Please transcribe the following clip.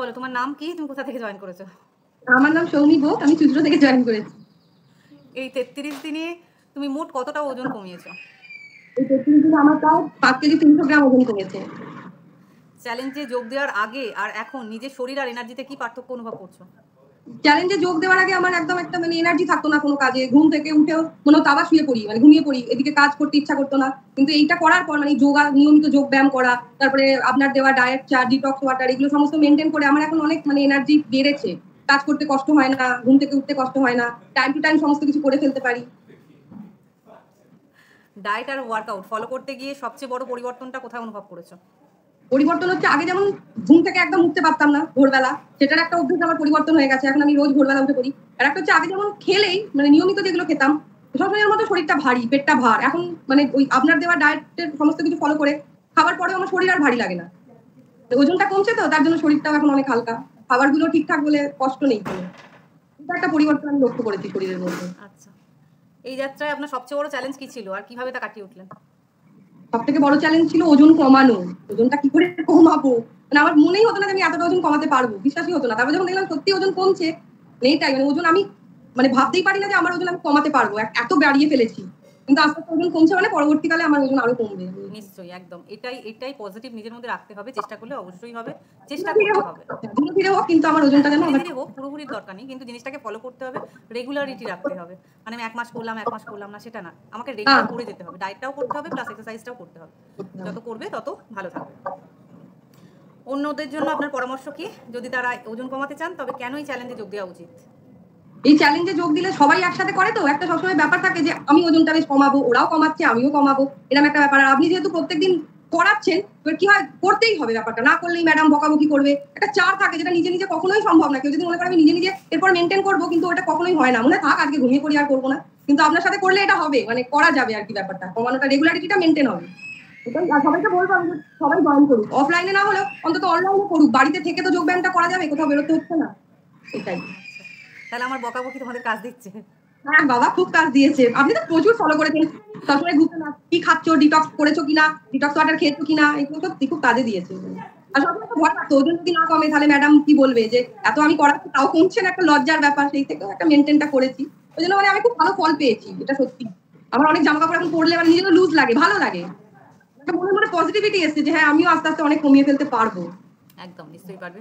বলো তোমার নাম কি, তুমি কোথা থেকে জয়েন করেছো? আমার নাম সৌমি বোক, আমি চুচড়ো থেকে জয়েন করেছি। এই 33 দিনে তুমি মোট কতটা ওজন কমিয়েছো? এই 33 দিনে আমার প্রায় 5 কেজি 300 গ্রাম ওজন কমেছে। চ্যালেঞ্জে যোগ দেওয়ার আগে আর এখন নিজের শরীর আর এনার্জিতে কি পার্থক্য অনুভব করছো? চ্যালেঞ্জে যোগ দেওয়ার আগে আমার একদম একটা এনার্জি থাকতো না কোনো কাজে, ঘুম থেকে উঠেও মনে হতো আবার শুয়ে পড়ি, ঘুমিয়ে পড়ি, এদিকে কাজ করতে ইচ্ছা করতো না। কিন্তু এইটা করার পর যোগা, নিয়মিত যোগ ব্যায়াম করা, তারপরে আপনার দেওয়া ডায়েট চার্ট, ডিটক্স ওয়াটার, এগুলো সমস্ত মেনটেন করে আমার এখন অনেক এনার্জি বেড়েছে। কাজ করতে কষ্ট হয় না, ঘুম থেকে উঠতে কষ্ট হয় না, টাইম টু টাইম সমস্ত কিছু করে ফেলতে পারি। ডায়েট আর ওয়ার্কআউট ফলো করতে গিয়ে সবচেয়ে বড় পরিবর্তনটা কোথায় অনুভব করেছো? পরিবর্তন হচ্ছে, আগে যেমন ঘুম থেকে একদম উঠতে পারতাম না ভোরবেলা, সেটার একটা অভ্যেস আমার পরিবর্তন হয়ে গেছে, এখন আমি রোজ ভোরবেলা উঠে পড়ি। আর একটা হচ্ছে, আগে যেমন খেলেই নিয়মিত যেগুলো খেতাম সবসময়ের মতো শরীরটা ভারী, পেটটা ভার, এখন ওই আপনার দেওয়া ডায়েটের সমস্ত কিছু ফলো করে খাবার পরেও আমার শরীর আর ভারী লাগে না। ওজনটা কমছে তো তার জন্য শরীরটাও এখন অনেক হালকা, খাবারগুলো ঠিকঠাক বলে কষ্ট নেই কোনো। এটা একটা পরিবর্তন আমি লক্ষ্য করেছি শরীরের মধ্যে। আচ্ছা, এই যাত্রায় আপনার সবচেয়ে বড় চ্যালেঞ্জ কি ছিল আর কিভাবে তা কাটিয়ে উঠলেন? সব থেকে বড় চ্যালেঞ্জ ছিল ওজন কমানো। ওজনটা কি করে কমাবো, আমার মনেই হতো না যে আমি এতটা ওজন কমাতে পারবো, বিশ্বাসই হতো না। তারপর যখন দেখলাম সত্যি ওজন কমছে, এইটাই ওজন আমি ভাবতেই পারি না যে আমার ওজন আমি কমাতে পারবো, এত বাড়িয়ে ফেলেছি। কিন্তু আস্তে আস্তে ওজন কমছে, পরবর্তীকালে আমার ওজন আরো কমবে। নিশ্চয়ই, একদম এটাই পজিটিভ নিজের মধ্যে রাখতে হবে। চেষ্টা করলে অবশ্যই হবে, চেষ্টা ধীরে করতে হবে। ধীরে হোক, কিন্তু আমার ওজনটা যেন ধীরে ধীরে হোক, পুরোপুরির দরকার নেই, কিন্তু জিনিসটাকে ফলো করতে হবে, রেগুলারিটি রাখতে হবে। আমি 1 মাস করলাম না সেটা না, আমাকে রেগুলার করে যেতে হবে। ডায়েটটাও করতে হবে প্লাস এক্সারসাইজটাও করতে হবে। যত করবে তত ভালো থাকবে। অন্যদের জন্য আপনার পরামর্শ কি? যদি তারা ওজন কমাতে চান তবে কেন এই চ্যালেঞ্জে যোগ দেওয়া উচিত? এই চ্যালেঞ্জে যোগ দিলে সবাই একসাথে করে, তো একটা সবসময় ব্যাপার থাকে যে আমি ওজনটা বেশ কমাবো, ওরাও কমাচ্ছে আমিও কমাবো, এরকম একটা ব্যাপার। আর আপনি যেহেতু প্রত্যেকদিন করাচ্ছেন, কি হয়, করতেই হবে, ব্যাপারটা না করলেই ম্যাডাম বকাবকি করবে, একটা চার থাকে যেটা নিজে নিজে কখনোই সম্ভব না। কেউ যদি মনে করে আমি নিজে নিজে এরপর মেনটেন করবো, কিন্তু ওটা কখনোই হয় না, মনে থাক আজকে ঘুমিয়ে পড়ি আর করবো না। কিন্তু আপনার সাথে করলে এটা হবে, করা যাবে আর কি, ব্যাপারটা কমানোটা, রেগুলারিটিটা মেনটেন হবে। সবাইকে বলবো আমি, সবাই জয়েন করুক, অফলাইনে না হলেও অন্তত অনলাইনে করুক, বাড়িতে থেকে তো যোগ ব্যায়ামটা করা যাবে, কোথাও বেরোতে হচ্ছে না, এটাই। তাহলে আমার বকাবকি তোমাদের কাজ দিচ্ছে? হ্যাঁ বাবা, খুব কাজ দিয়েছে, আপনি তো প্রচুর ফলো করেছেন, সবসময় ঘুরতে না, কি খাচ্ছ, ডিটক্স করেছো কিনা, ডিটক্স ওয়াটার খেয়েছো কিনা, এগুলো তো খুব কাজে দিয়েছে। আর সবসময় তো ভয় থাকতো ওজন যদি না কমে তাহলে ম্যাডাম কি বলবে, যে এত আমি করাচ্ছি তাও কমছে না, একটা লজ্জার ব্যাপার, সেই থেকে একটা মেনটেনটা করেছি। ওই জন্য আমি খুব ভালো ফল পেয়েছি, এটা সত্যি। আমার অনেক জামা কাপড় এখন পরলে নিজেরও লুজ লাগে, ভালো লাগে, একটা মনে পজিটিভিটি এসছে যে হ্যাঁ আমিও আস্তে আস্তে অনেক কমিয়ে ফেলতে পারবো। একদম নিশ্চয়ই পারবে।